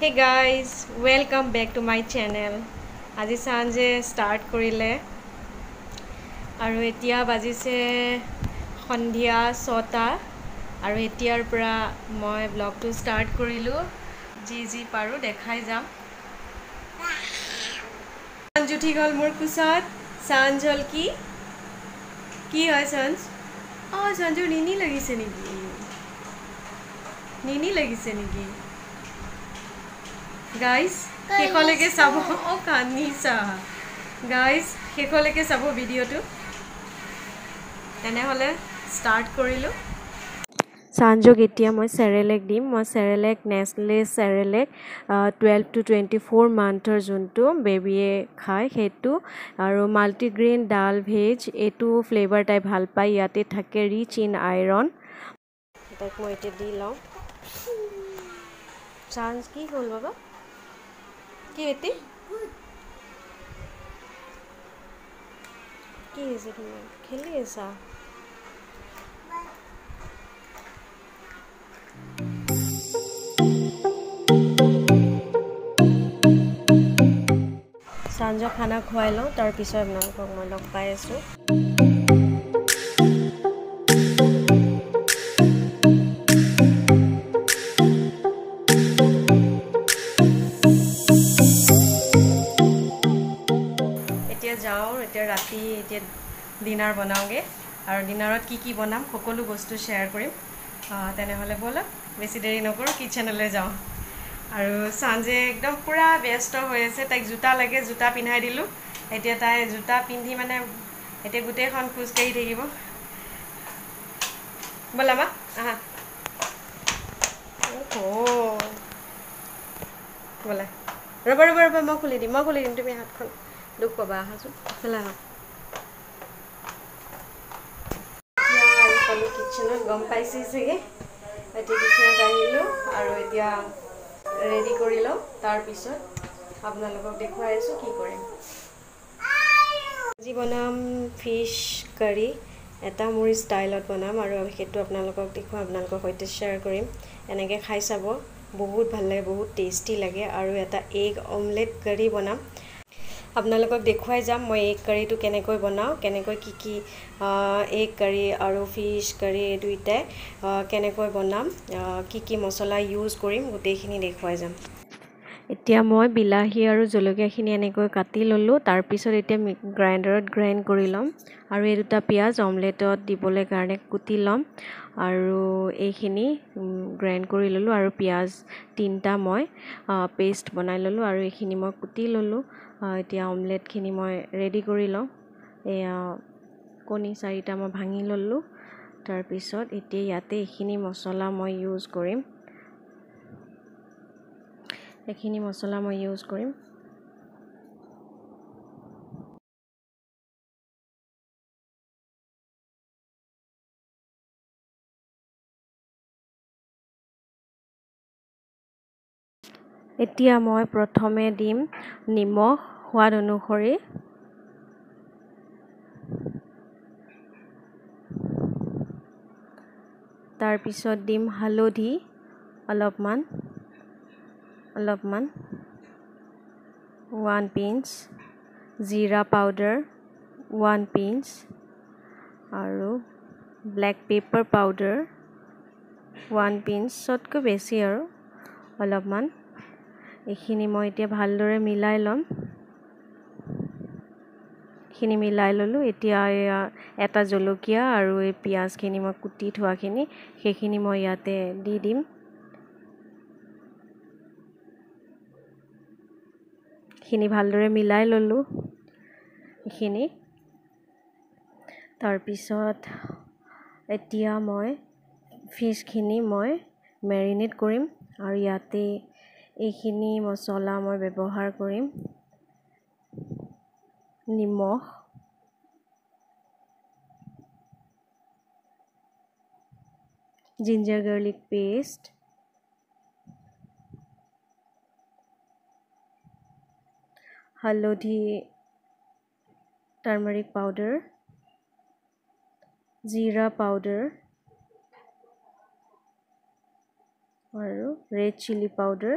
Hey guys, welcome back to my channel. আজি সাঁজে start কৰিলে আৰু এতিয়া বাজিছে সন্ধিয়া 6টা আৰু এতিয়াৰ পৰা মই ব্লগটো স্টাৰ্ট কৰিলো যি পাৰো দেখাই যাম সাঁজ উঠি গল মোৰ কুছত সাঁজ হল কি হয় সাঁজ সাঁজৰ নিনি লাগিছে নেকি গাইজ শেষলৈকে চাব কানিছা গাইজ শেষলৈকে চাব ভিডিঅ'টো তেনেহ'লে ষ্টাৰ্ট কৰিলোঁ সাঁজক এতিয়া মই চেৰেলেক দিম মই চেৰেলেক নেছলে চেৰেলেক 12 to 24 মান্থৰ যোনটো বেবিয়ে খায় সেইটো আৰু মাল্টিগ্ৰেইন ডাল ভেজ এইটো ফ্লেভাৰ তাই ভাল পায় ইয়াতে থাকে ৰিচ ইন আইৰণ তাইক মই এতিয়া দি লওঁ সাঁজ কি হ'ল বাবা কি এতি কি হৈছে তুমি খেলি আছা সাঁজৰ খানা খুৱাই লওঁ তাৰপিছত আপোনালোকক মই লগ পাই আছোঁ এতিয়া ৰাতি এতিয়া ডিনাৰ বনাওঁগে আৰু ডিনাৰত কি বনাম সকলো বস্তু শ্বেয়াৰ কৰিম তেনেহ'লে ব'লক বেছি দেৰি নকৰোঁ কিচেনলৈ যাওঁ আৰু সাঁজে একদম পুৰা ব্যস্ত হৈ আছে তাইক জোতা লাগে জোতা পিন্ধাই দিলোঁ এতিয়া তাই জোতা পিন্ধি মানে এতিয়া গোটেইখন খোজকাঢ়ি থাকিব ব'লা মা আহা ব'লা ৰ'বা মই খুলি দিম তুমি হাতখন দুখ পাবা আহাচোন খেলা আহা কিচেনত গম পাইছে চাগে এতিয়া কিচেনত আহিলোঁ আৰু এতিয়া ৰেডি কৰি লওঁ তাৰপিছত আপোনালোকক দেখুৱাই আছোঁ কি কৰিম আজি বনাম ফিছ কাৰী এটা মোৰ ষ্টাইলত বনাম আৰু সেইটো আপোনালোকক দেখুৱাম আপোনালোকৰ সৈতে শ্বেয়াৰ কৰিম এনেকৈ খাই চাব বহুত ভাল লাগে বহুত টেষ্টি লাগে আৰু এটা এগ অমলেট কাৰী বনাম আপোনালোকক দেখুৱাই যাম মই এগ কাৰীটো কেনেকৈ বনাওঁ কেনেকৈ কি এগ কাৰী আৰু ফিছ কাৰী এই দুইটাই কেনেকৈ বনাম কি মছলা ইউজ কৰিম গোটেইখিনি দেখুৱাই যাম এতিয়া মই বিলাহী আৰু জলকীয়াখিনি এনেকৈ কাটি ল'লোঁ তাৰপিছত এতিয়া গ্ৰাইণ্ডাৰত গ্ৰাইণ্ড কৰি ল'ম আৰু এই দুটা পিঁয়াজ অমলেটত দিবলৈ কাৰণে কুটি ল'ম আৰু এইখিনি গ্ৰাইণ্ড কৰি ল'লোঁ আৰু পিঁয়াজ 3টা মই পেষ্ট বনাই ল'লোঁ আৰু এইখিনি মই কুটি ল'লোঁ এতিয়া অমলেটখিনি মই ৰেডি কৰি লওঁ এয়া কণী 4টা মই ভাঙি ল'লোঁ তাৰপিছত এতিয়া ইয়াতে এইখিনি মছলা মই ইউজ কৰিম এতিয়া মই প্ৰথমে দিম নিমখ সোৱাদ অনুসৰি তাৰপিছত দিম হালধি অলপমান 1 পিঞ্চ জিৰা পাউডাৰ 1 পিঞ্চ আৰু ব্লেক পেপাৰ পাউডাৰ 1 পিঞ্চতকৈ বেছি আৰু অলপমান এইখিনি মই এতিয়া ভালদৰে মিলাই ল'ম খিনি মিলাই ল'লোঁ এতিয়া এটা জলকীয়া আৰু এই পিঁয়াজখিনি মই কুটি থোৱাখিনি সেইখিনি মই ইয়াতে দি দিম খিনি ভালদৰে মিলাই ল'লোঁ এইখিনি তাৰপিছত এতিয়া মই ফিছখিনি মই মেৰিনেট কৰিম আৰু ইয়াতে এইখিনি মছলা মই ব্যৱহাৰ কৰিম নিমখ জিঞ্জাৰ গাৰ্লিক পেষ্ট হালধি টাৰ্মাৰিক পাউডাৰ জিৰা পাউডাৰ আৰু ৰেড চিলি পাউডাৰ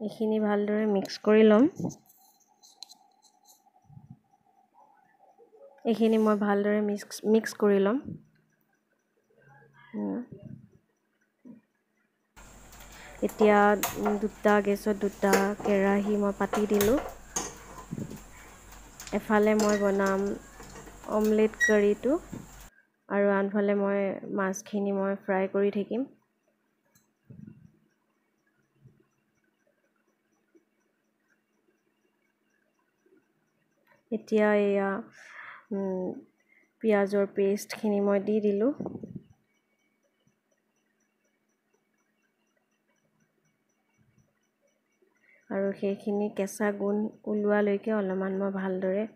এইখিনি ভালদৰে মিক্স কৰি ল'ম। এইখিনি মই ভালদৰে মিক্স কৰি ল'ম। এতিয়া গেছত দুটা কেৰাহী মই পাতি দিলোঁ। এফালে মই বনাম অমলেট কাৰীটো আৰু আনফালে মই মাছখিনি মই ফ্ৰাই কৰি থাকিম। এতিয়া এয়া পিঁয়াজৰ পেষ্টখিনি মই দি দিলোঁ। আৰু সেইখিনি কেঁচা গোন্ধ ওলোৱালৈকে অলপমান মই ভালদৰে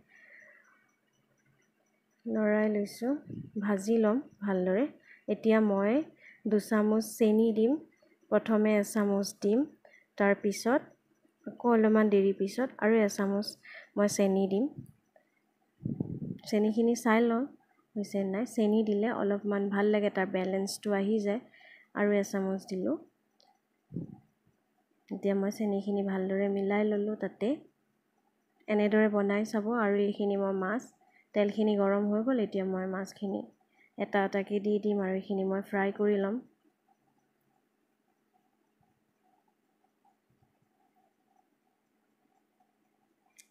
লৰাই লৈছোঁ, ভাজি ল'ম ভালদৰে। এতিয়া মই 2 চামুচ চেনি দিম। প্ৰথমে এচামুচ দিম, তাৰপিছত আকৌ অলপমান দেৰি পিছত আৰু এচামুচ মই চেনি দিম। চেনিখিনি চাই লওঁ হৈছে নাই। চেনি দিলে অলপমান ভাল লাগে, তাৰ বেলেঞ্চটো আহি যায়। আৰু এচামুচ দিলোঁ। এতিয়া মই চেনিখিনি ভালদৰে মিলাই ল'লোঁ তাতে। এনেদৰে বনাই চাব। আৰু এইখিনি মই মাছ, তেলখিনি গৰম হৈ গ'ল। এতিয়া মই মাছখিনি এটা এটাকৈ দি দিম আৰু এইখিনি মই ফ্ৰাই কৰি ল'ম।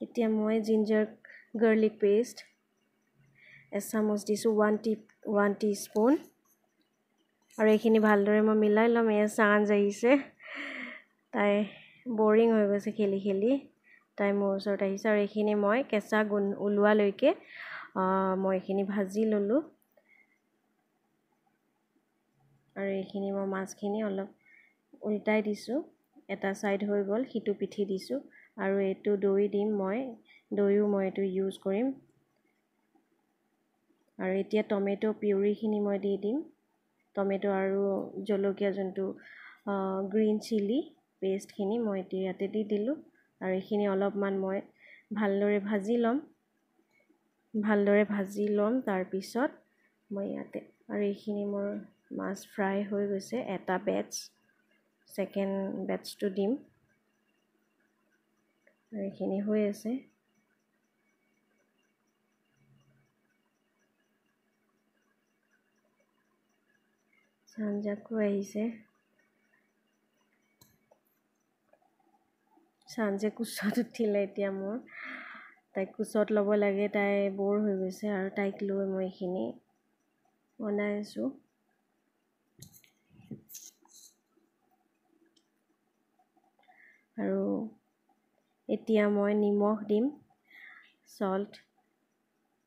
এতিয়া মই জিঞ্জাৰ গাৰ্লিক পেষ্ট এচামুচ দিছোঁ, 1 টিস্পুন। আৰু এইখিনি ভালদৰে মই মিলাই ল'ম। এয়া চাঞ্জ আহিছে, তাই বৰিং হৈ গৈছে খেলি খেলি, তাই মোৰ ওচৰত আহিছে। আৰু এইখিনি মই কেঁচা গোন্ধ ওলোৱালৈকে মই এইখিনি ভাজি ল'লোঁ। আৰু এইখিনি মই মাছখিনি অলপ উল্টাই দিছোঁ। এটা ছাইড হৈ গ'ল, সিটো পিঠি দিছোঁ। আৰু এইটো দৈ দিম মই, দৈও মই এইটো ইউজ কৰিম। আৰু এতিয়া টমেটো পিউৰিখিনি মই দি দিম। টমেটো আৰু জলকীয়া যোনটো গ্ৰীণ চিলি পেষ্টখিনি মই এতিয়া ইয়াতে দি দিলোঁ। আৰু এইখিনি অলপমান মই ভালদৰে ভাজি ল'ম। তাৰপিছত মই ইয়াতে, আৰু এইখিনি মোৰ মাছ ফ্ৰাই হৈ গৈছে। এটা বেটছ, ছেকেণ্ড বেটছটো দিম। আৰু এইখিনি হৈ আছে। চাঞ্জাকো আহিছে। চাঞ্জে কোচত উঠিলে এতিয়া মোৰ। তাইক কোচত ল'ব লাগে, তাই বৰ হৈ গৈছে। আৰু তাইক লৈ মই এইখিনি বনাই আছোঁ। আৰু এতিয়া মই নিমখ দিম, সল্ট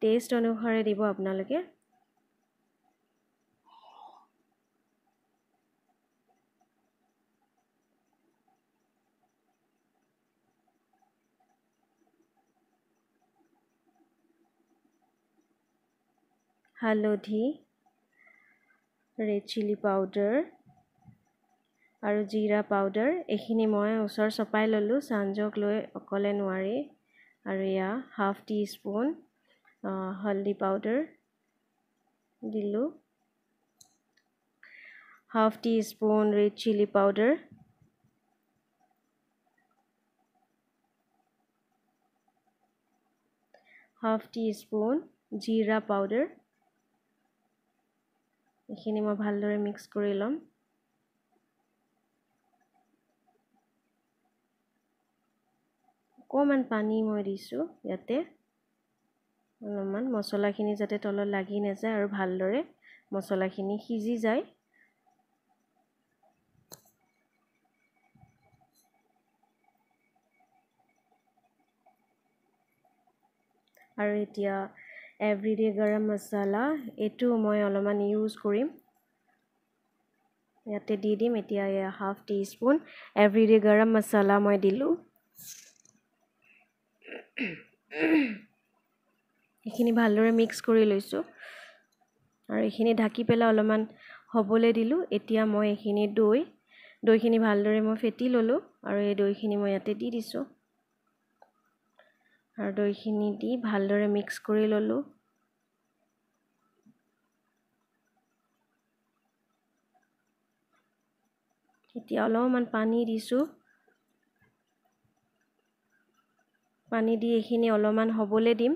টেষ্ট অনুসাৰে দিব আপোনালোকে। হালধি, ৰেড চিলি পাউডাৰ আৰু জিৰা পাউডাৰ, এইখিনি মই ওচৰ চপাই ল'লোঁ। চাঞ্জক লৈ অকলে নোৱাৰি। আৰু এয়া ½ টিস্পুন হালধি পাউডাৰ দিলোঁ, ½ teaspoon red chilli powder, ½ teaspoon জিৰা পাউডাৰ। এইখিনি মই ভালদৰে মিক্স কৰি ল'ম। অকণমান পানী মই দিছোঁ ইয়াতে, অলপমান মছলাখিনি যাতে তলত লাগি নাযায় আৰু ভালদৰে মছলাখিনি সিজি যায়। আৰু এতিয়া এভৰিডে গৰম মছলা, এইটো মই অলপমান ইউজ কৰিম, ইয়াতে দি দিম। এতিয়া এয়া ½ টিস্পুন এভৰিডে গৰম মছলা মই দিলোঁ। এইখিনি ভালদৰে মিক্স কৰি লৈছোঁ। আৰু এইখিনি ঢাকি পেলাই অলপমান হ'বলৈ দিলোঁ। এতিয়া মই এইখিনি দৈখিনি ভালদৰে মই ফেটি ল'লোঁ। আৰু এই দৈখিনি মই ইয়াতে দি দিছোঁ। আৰু দৈখিনি দি ভালদৰে মিক্স কৰি ল'লোঁ। এতিয়া অলপমান পানী দিছোঁ। পানী দি এইখিনি অলপমান হ'বলৈ দিম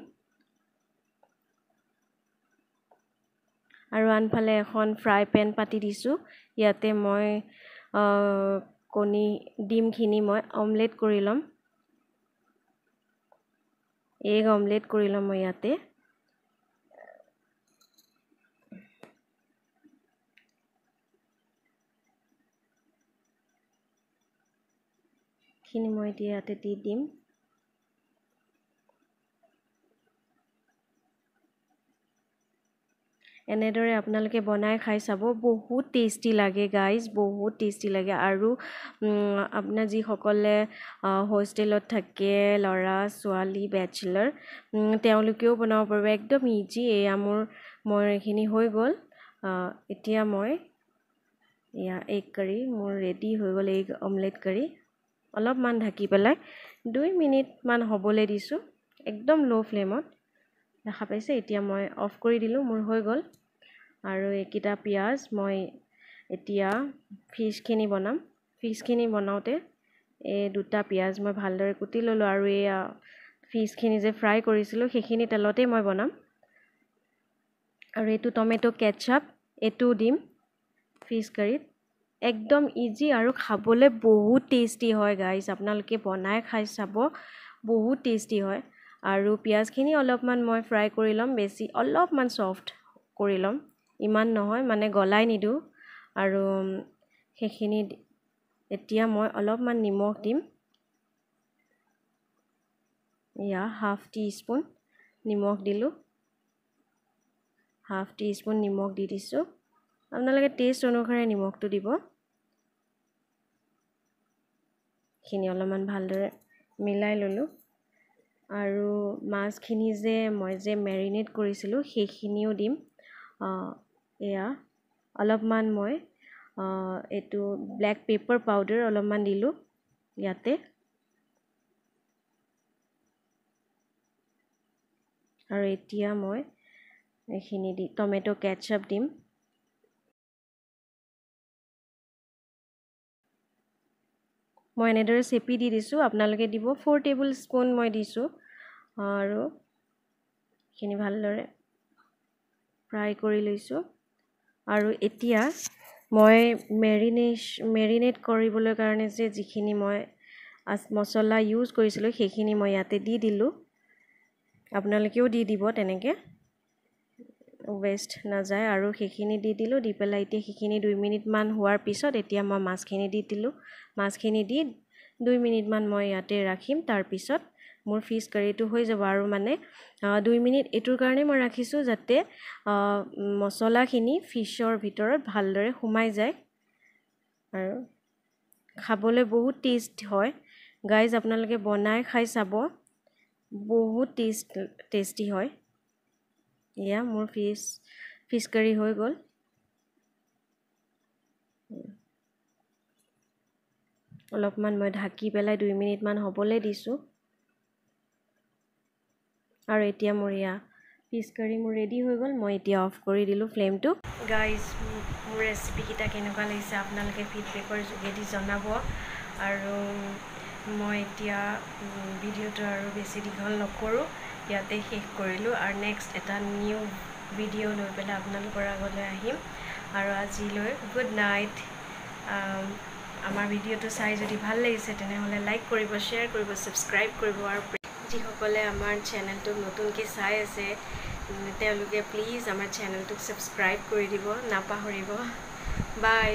আৰু আনফালে এখন ফ্ৰাই পেন পাতি দিছোঁ ইয়াতে মই কণী ডিমখিনি মই অমলেট কৰি ল'ম এগ অমলেট কৰি ল'ম মই ইয়াতে খিনি মই ইয়াতে দি দিম এনেদৰে আপোনালোকে বনাই খাই চাব বহুত টেষ্টি লাগে গাইজ বহুত টেষ্টি লাগে আৰু আপোনাৰ যিসকলে হোষ্টেলত থাকে ল'ৰা ছোৱালী বেচেলাৰ তেওঁলোকেও বনাব পাৰিব একদম ইজি এয়া মোৰ এইখিনি হৈ গ'ল এতিয়া মই এয়া এগ কাৰী মোৰ ৰেডি হৈ গ'ল এগ অমলেট কাৰী অলপমান ঢাকি পেলাই 2 মিনিটমান হ'বলৈ দিছোঁ একদম ল' ফ্লেমত দেখা পাইছে এতিয়া মই অফ কৰি দিলোঁ মোৰ হৈ গ'ল আৰু এইকেইটা পিঁয়াজ মই এতিয়া ফিছখিনি বনাম ফিছখিনি বনাওঁতে এই দুটা পিঁয়াজ মই ভালদৰে কুটি ল'লোঁ আৰু এয়া ফিছখিনি যে ফ্ৰাই কৰিছিলোঁ সেইখিনি তেলতে মই বনাম আৰু এইটো টমেটো কেটচাপ এইটোও দিম ফিছ কাৰীত একদম ইজি আৰু খাবলৈ বহুত টেষ্টি হয় গাইজ আপোনালোকে বনাই খাই চাব বহুত টেষ্টি হয় আৰু পিঁয়াজখিনি অলপমান মই ফ্ৰাই কৰি ল'ম বেছি অলপমান ছফ্ট কৰি ল'ম ইমান নহয় মানে গলাই নিদিওঁ আৰু সেইখিনি এতিয়া মই অলপমান নিমখ দিম ইয়া হাফ টিস্পুন নিমখ দিলোঁ হাফ টিস্পুন নিমখ দি দিছোঁ আপোনালোকে টেষ্ট অনুসাৰে নিমখটো দিব খিনি অলপমান ভালদৰে মিলাই ল'লোঁ আৰু মাছখিনি যে মই যে মেৰিনেট কৰিছিলোঁ সেইখিনিও দিম এয়া অলপমান মই এইটো ব্লেক পেপাৰ পাউডাৰ অলপমান দিলোঁ ইয়াতে আৰু এতিয়া মই এইখিনি দি টমেটো কেটচাপ দিম মই এনেদৰে চেপি দি দিছোঁ আপোনালোকে দিব 4 টেবুল স্পুন মই দিছোঁ আৰু এইখিনি ভালদৰে ফ্ৰাই কৰি লৈছোঁ আৰু এতিয়া মই মেৰিনেট কৰিবলৈ কাৰণে যে যিখিনি মই মছলা ইউজ কৰিছিলোঁ সেইখিনি মই ইয়াতে দি দিলোঁ আপোনালোকেও দি দিব তেনেকৈ ৱেষ্ট নাযায় আৰু সেইখিনি দি দিলোঁ দি পেলাই এতিয়া সেইখিনি 2 মিনিটমান হোৱাৰ পিছত এতিয়া মই মাছখিনি দি দিলোঁ মাছখিনি দি 2 মিনিটমান মই ইয়াতে ৰাখিম তাৰপিছত মোৰ ফিছ কাৰীটো হৈ যাব আৰু মানে 2 মিনিট এইটোৰ কাৰণে মই ৰাখিছোঁ যাতে মছলাখিনি ফিছৰ ভিতৰত ভালদৰে সোমাই যায় আৰু খাবলৈ বহুত টেষ্ট হয় গাইজ আপোনালোকে বনাই খাই চাব বহুত টেষ্টি হয় এয়া মোৰ ফিছ কাৰী হৈ গ'ল অলপমান মই ঢাকি পেলাই 2 মিনিটমান হ'বলৈ দিছোঁ আৰু এতিয়া মোৰ এয়া ফিছ কাৰী মোৰ ৰেডি হৈ গ'ল মই এতিয়া অফ কৰি দিলোঁ ফ্লেমটো গাইজ মোৰ ৰেচিপিকেইটা কেনেকুৱা লাগিছে আপোনালোকে ফিডবেকৰ যোগেদি জনাব আৰু মই এতিয়া ভিডিঅ'টো আৰু বেছি দীঘল নকৰোঁ ইয়াতে শেষ কৰিলোঁ আৰু নেক্সট এটা নিউ ভিডিঅ' লৈ পেলাই আপোনালোকৰ আগলৈ আহিম আৰু আজিলৈ গুড নাইট আমাৰ ভিডিঅ'টো চাই যদি ভাল লাগিছে তেনেহ'লে লাইক কৰিব শ্বেয়াৰ কৰিব ছাবস্ক্ৰাইব কৰিব আৰু যিসকলে আমাৰ চেনেলটোক নতুনকৈ চাই আছে তেওঁলোকে প্লিজ আমাৰ চেনেলটোক ছাবস্ক্ৰাইব কৰি দিব নাপাহৰিব বাই